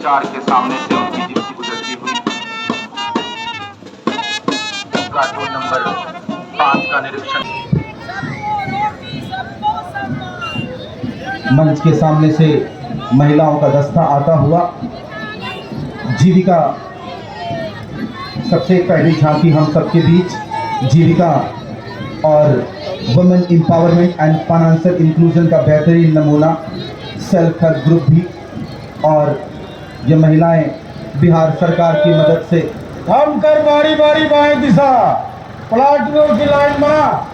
4 के सामने से उनकी जिप्सी गुजरती हुई प्लाटून नंबर 5 का निरीक्षण। मंच के सामने से महिलाओं का दस्ता आता हुआ जीविका सबसे पहली झांकी हम सबके बीच जीविका और women empowerment and financial inclusion का बेहतरीन नमूना सेल्फ हेल्प ग्रुप भी। और ये महिलाएं बिहार सरकार की मदद से हम कर बारी बारी बाएं दिशा प्लाटून की लाइन बना।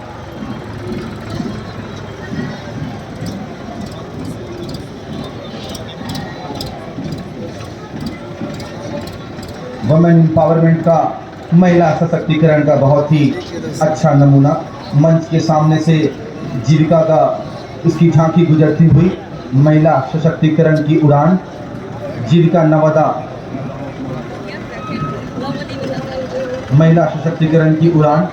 वुमेन एम्पावरमेंट का महिला सशक्तिकरण का बहुत ही अच्छा नमूना मंच के सामने से जीविका का उसकी झांकी गुजरती हुई महिला सशक्तिकरण की उड़ान। जीविका नवादा महिला सशक्तिकरण की उड़ान,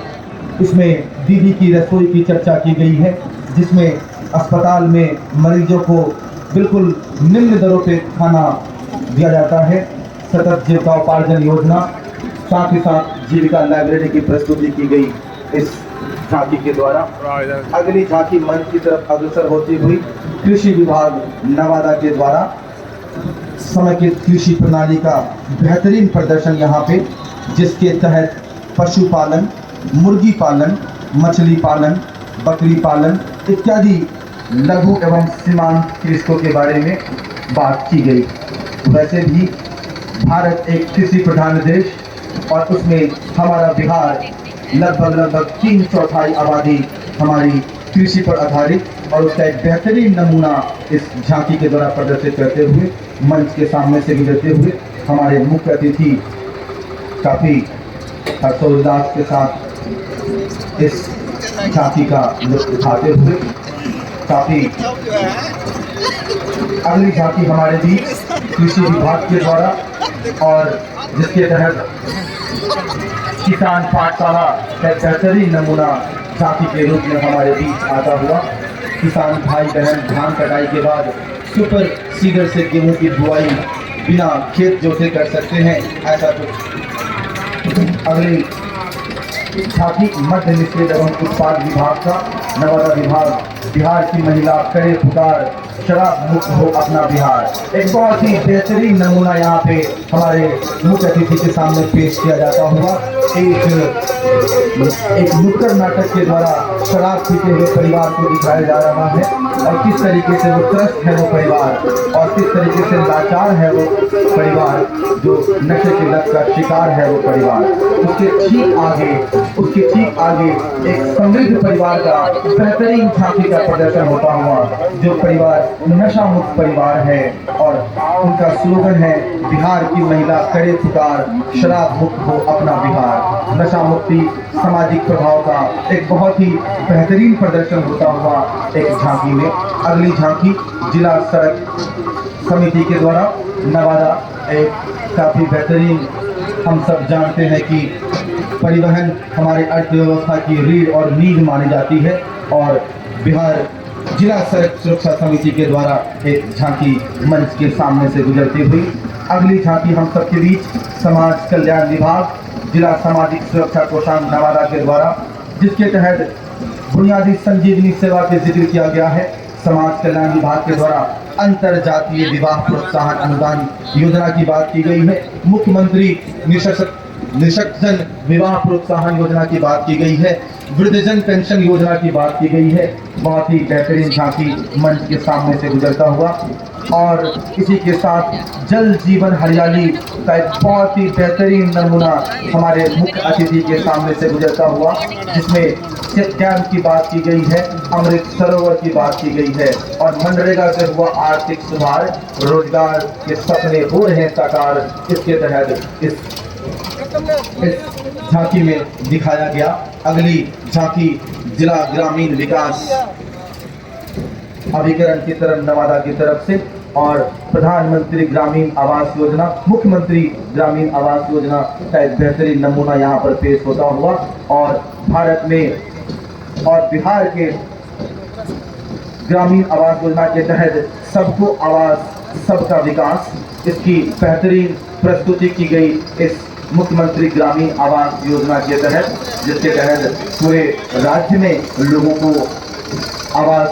इसमें दीदी की रसोई की चर्चा की गई है, जिसमें अस्पताल में मरीजों को बिल्कुल निम्न दरों पे खाना दिया जाता है। सतत जीविकोपार्जन योजना, साथ ही साथ जीविका लाइब्रेरी की प्रस्तुति की गई इस झांकी के द्वारा। अगली झांकी मंच की तरफ अग्रसर होती हुई कृषि विभाग नवादा के द्वारा समेकित कृषि प्रणाली का बेहतरीन प्रदर्शन यहाँ पे, जिसके तहत पशुपालन, मुर्गी पालन, मछली पालन, बकरी पालन इत्यादि लघु एवं सीमांत कृषकों के बारे में बात की गई। वैसे भी भारत एक कृषि प्रधान देश और उसमें हमारा बिहार लगभग 3/4 आबादी हमारी कृषि पर आधारित, और उसका एक बेहतरीन नमूना इस झांकी के द्वारा प्रदर्शित करते हुए मंच के सामने से गुजरते हुए हमारे मुख्य अतिथि काफ़ी हर्षोल्लास के साथ इस झांकी का लुत्फ उठाते हुए काफ़ी। अगली झांकी हमारे बीच कृषि विभाग के द्वारा और जिसके तहत किसान पाठशाला का बेहतरीन नमूना झांकी के रूप में हमारे बीच आता हुआ। किसान भाई बहन धान कटाई के बाद सुपर सीडर से गेहूं की बुआई बिना खेत जोते कर सकते हैं, ऐसा कुछ। अगली झांकी मध्य निषेध एवं उत्पाद विभाग का नवादा विभाग। बिहार की महिला करे पुकार, शराब मुक्त हो अपना बिहार। एक बहुत ही बेहतरीन नमूना यहाँ पे हमारे मुख्य अतिथि के सामने पेश किया जाता हुआ एक नुक्कड़ नाटक के द्वारा शराब पीते हुए परिवार को दिखाया जा रहा है, और किस तरीके से वो त्रस्त है वो परिवार, और किस तरीके से लाचार है वो परिवार जो नशे के लत का शिकार है वो परिवार। उसके ठीक आगे एक समृद्ध परिवार का बेहतरीन झांकी का प्रदर्शन होता हुआ, जो परिवार नशा मुक्त परिवार है, और उनका स्लोगन है बिहार की महिला करे पुकार, शराब मुक्त हो अपना बिहार। नशा मुक्ति सामाजिक प्रभाव का एक बहुत ही बेहतरीन प्रदर्शन होता हुआ एक झांकी में। अगली झांकी जिला सड़क समिति के द्वारा नवादा, एक काफ़ी बेहतरीन, हम सब जानते हैं कि परिवहन हमारे अर्थव्यवस्था की रीढ़ और नींव मानी जाती है, और बिहार जिला सड़क सुरक्षा समिति के द्वारा एक झांकी मंच के सामने से गुजरती हुई। अगली झांकी हम सबके बीच समाज कल्याण विभाग जिला सामाजिक सुरक्षा कोषांग नवादा के द्वारा, जिसके तहत बुनियादी संजीवनी सेवा के जिक्र किया गया है। समाज कल्याण विभाग के द्वारा अंतरजातीय विवाह प्रोत्साहन अनुदान योजना की बात की गई है। मुख्यमंत्री निःशक्तजन विवाह प्रोत्साहन योजना की बात की गई है। वृद्धजन पेंशन योजना की बात की गई है। बहुत ही बेहतरीन झांकी मंच के सामने से गुजरता हुआ, और इसी के साथ जल जीवन हरियाली का एक बहुत ही बेहतरीन नमूना हमारे मुख्य अतिथि के सामने से गुजरता हुआ, जिसमें चेक कैंप की बात की गई है, अमृत सरोवर की बात की गई है, और मनरेगा से हुआ आर्थिक सुधार, रोजगार के सपने हो रहे हैं साकार। इसके तहत इस झांकी में दिखाया गया। अगली झांकी जिला ग्रामीण विकास अभिकरण की तरफ नवादा की तरफ से, और प्रधानमंत्री ग्रामीण आवास योजना, मुख्यमंत्री ग्रामीण आवास योजना का एक बेहतरीन नमूना यहाँ पर पेश होता हुआ, और भारत में और बिहार के ग्रामीण आवास योजना के तहत सबको आवास सबका विकास, इसकी बेहतरीन प्रस्तुति की गई इस मुख्यमंत्री ग्रामीण आवास योजना के तहत, जिसके तहत पूरे राज्य में लोगों को आवास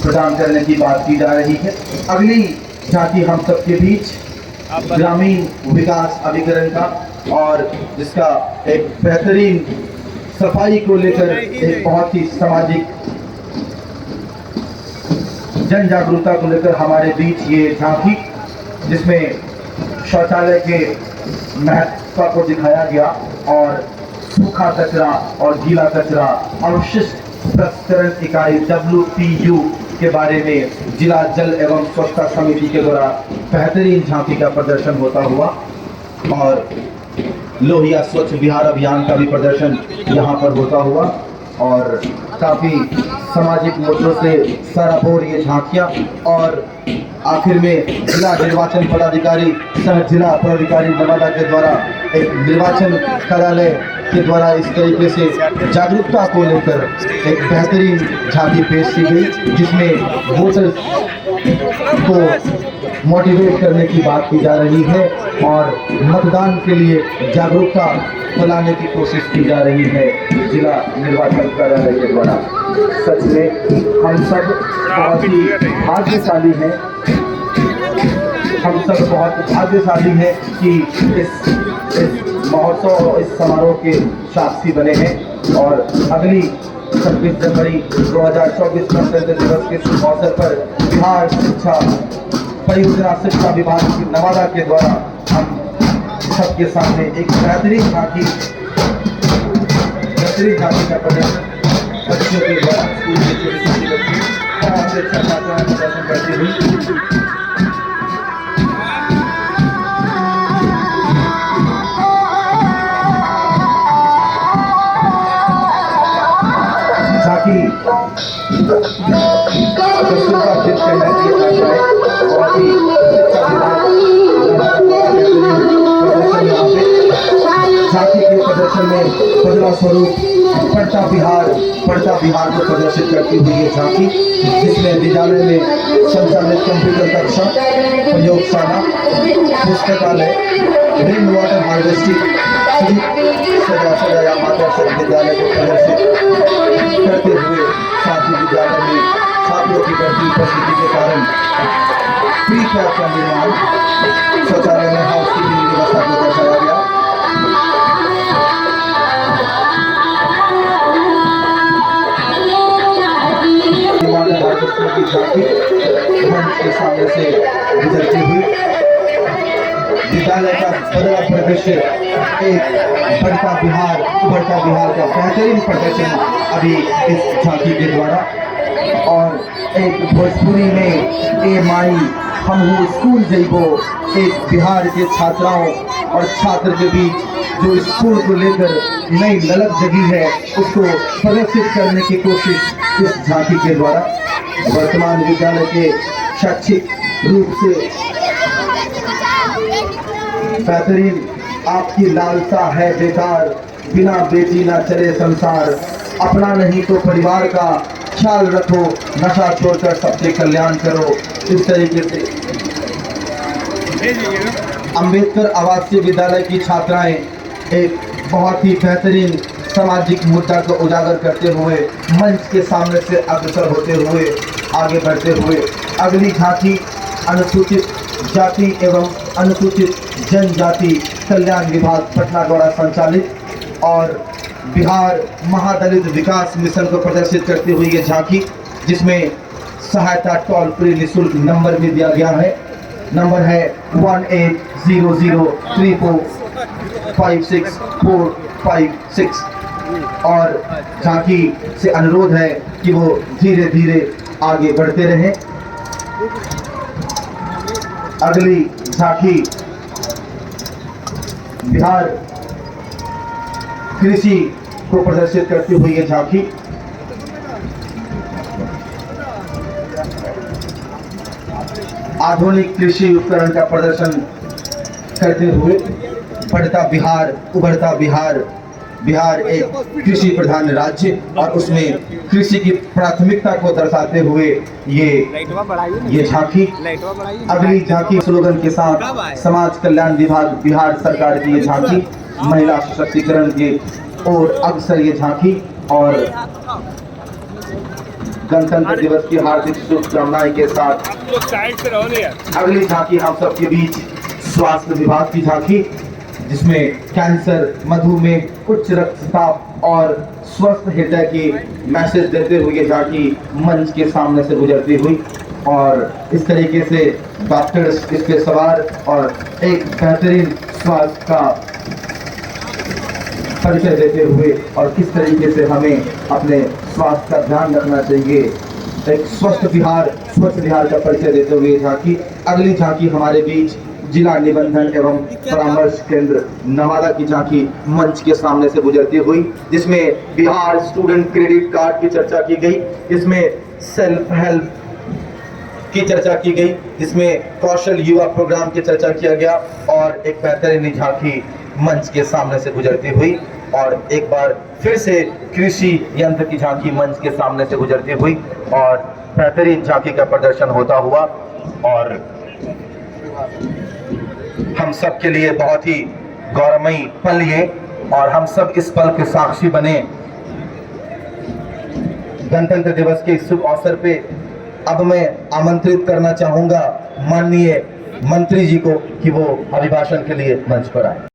प्रदान करने की बात की जा रही है। अगली झांकी हम सबके बीच ग्रामीण विकास अभिकरण का, और जिसका एक बेहतरीन सफाई को लेकर एक बहुत ही सामाजिक जन जागरूकता को लेकर हमारे बीच ये झांकी, जिसमें शौचालय के महत्व को दिखाया गया और सूखा कचरा और गीला कचरा अवशिष्ट प्रसंस्करण इकाई WPU के बारे में जिला जल एवं स्वच्छता समिति के द्वारा बेहतरीन झांकी का प्रदर्शन होता हुआ, और लोहिया स्वच्छ बिहार अभियान का भी प्रदर्शन यहाँ पर होता हुआ, और काफ़ी सामाजिक मुद्दों से सराबोर ये झांकियाँ, और आखिर में जिला निर्वाचन पदाधिकारी सह जिला पदाधिकारी नवादा के द्वारा एक निर्वाचन कार्यालय के द्वारा इस तरीके से जागरूकता को लेकर एक बेहतरीन झांकी पेश की गई, जिसमें वोटर्स को मोटिवेट करने की बात की जा रही है और मतदान के लिए जागरूकता फैलाने की कोशिश की जा रही है जिला निर्वाचन कार्यालय के द्वारा। सच में हम सब बहुत ही भाग्यशाली हैं, हम सब बहुत भाग्यशाली हैं कि इस महोत्सव और इस समारोह के साक्षी बने हैं। और अगली 26 जनवरी 2024 गणतंत्र दिवस के शुभ अवसर पर बिहार शिक्षा परियोजना शिक्षा विभाग की नवादा के द्वारा हम सबके सामने एक बेहतरीन झांकी का प्रदर्शन बच्चों के द्वारा स्कूल के छोटे बच्चे बहुत से अच्छा छात्राएं प्रदर्शन करती हुई झांकी झांकी के प्रदर्शन में बदला स्वरूप पढ़ता बिहार को प्रदर्शित करती हुई ये झांकी, जिसमें विद्यालय में संचालित कंप्यूटर कक्षा, प्रयोगशाला, पुस्तकालय, रेन वाटर हार्वेस्टिंग सजाया माता विद्यालय को प्रदर्शित करते हुए, साथ ही विद्यालय में छात्रों की बढ़ती उपस्थिति के कारण प्री कैप का निर्माण, शौचालय में हाउस कीपिंग व्यवस्था को दर्शाया गया। की झांकी मंच के सामने से गुजरती हुई विद्यालय का बदला परिदृश्य, एक बढ़ता बिहार का बेहतरीन प्रदर्शन अभी इस झांकी के द्वारा, और एक भोजपुरी में ए माई हम स्कूल जइबो, एक बिहार के छात्राओं और छात्र के बीच जो स्कूल को लेकर नई ललक जगी है उसको प्रदर्शित करने की कोशिश इस झांकी के द्वारा। वर्तमान विद्यालय के शैक्षिक रूप से बेहतरीन, आपकी लालसा है बेकार, बिना बेटी ना चले संसार, अपना नहीं तो परिवार का ख्याल रखो, नशा छोड़कर सबके कल्याण करो। इस तरीके से अंबेडकर आवासीय विद्यालय की छात्राएं एक बहुत ही बेहतरीन सामाजिक मुद्दा को उजागर करते हुए मंच के सामने से अग्रसर होते हुए आगे बढ़ते हुए अगली झांकी अनुसूचित जाति एवं अनुसूचित जनजाति कल्याण विभाग पटना द्वारा संचालित और बिहार महादलित विकास मिशन को प्रदर्शित करती हुई ये झांकी, जिसमें सहायता टोल फ्री निःशुल्क नंबर भी दिया गया है। नंबर है 1800345656 और झांकी से अनुरोध है कि वो धीरे धीरे आगे बढ़ते रहें। अगली झांकी बिहार कृषि को प्रदर्शित करती हुई ये झांकी आधुनिक कृषि उपकरण का प्रदर्शन करते हुए बढ़ता बिहार उभरता बिहार बिहार एक कृषि प्रधान राज्य और उसमें कृषि की प्राथमिकता को दर्शाते हुए ये झांकी, अगली झांकी स्लोगन के साथ समाज कल्याण विभाग बिहार सरकार की ये झांकी, महिला सशक्तिकरण की ओर अग्रसर ये झांकी और गणतंत्र दिवस की हार्दिक शुभकामनाएं के साथ अगली झांकी हम सबके बीच स्वास्थ्य विभाग की झांकी, जिसमें कैंसर, मधुमेह, उच्च रक्तचाप और स्वस्थ हृदय की मैसेज देते हुए झांकी मंच के सामने से गुजरती हुई और इस तरीके से डॉक्टर्स इस पे सवार और एक बेहतरीन स्वास्थ्य का परिचय देते हुए और किस तरीके से हमें अपने स्वास्थ्य का ध्यान रखना चाहिए, एक स्वच्छ बिहार का परिचय देते हुए झांकी। अगली झांकी हमारे बीच जिला निबंधन एवं परामर्श केंद्र नवादा की झांकी मंच के सामने से गुजरती हुई, जिसमें बिहार स्टूडेंट क्रेडिट कार्ड की चर्चा की गई, इसमें सेल्फ हेल्प की चर्चा की गई, जिसमें कौशल युवा प्रोग्राम की चर्चा किया गया और एक बेहतरीन झांकी मंच के सामने से गुजरती हुई और एक बार फिर से कृषि यंत्र की झांकी मंच के सामने से गुजरती हुई और बेहतरीन झांकी का प्रदर्शन होता हुआ और हम सब के लिए बहुत ही गौरवमयी पल ये और हम सब इस पल के साक्षी बने। गणतंत्र दिवस के इस शुभ अवसर पे अब मैं आमंत्रित करना चाहूंगा माननीय मंत्री जी को कि वो अभिभाषण के लिए मंच पर आए।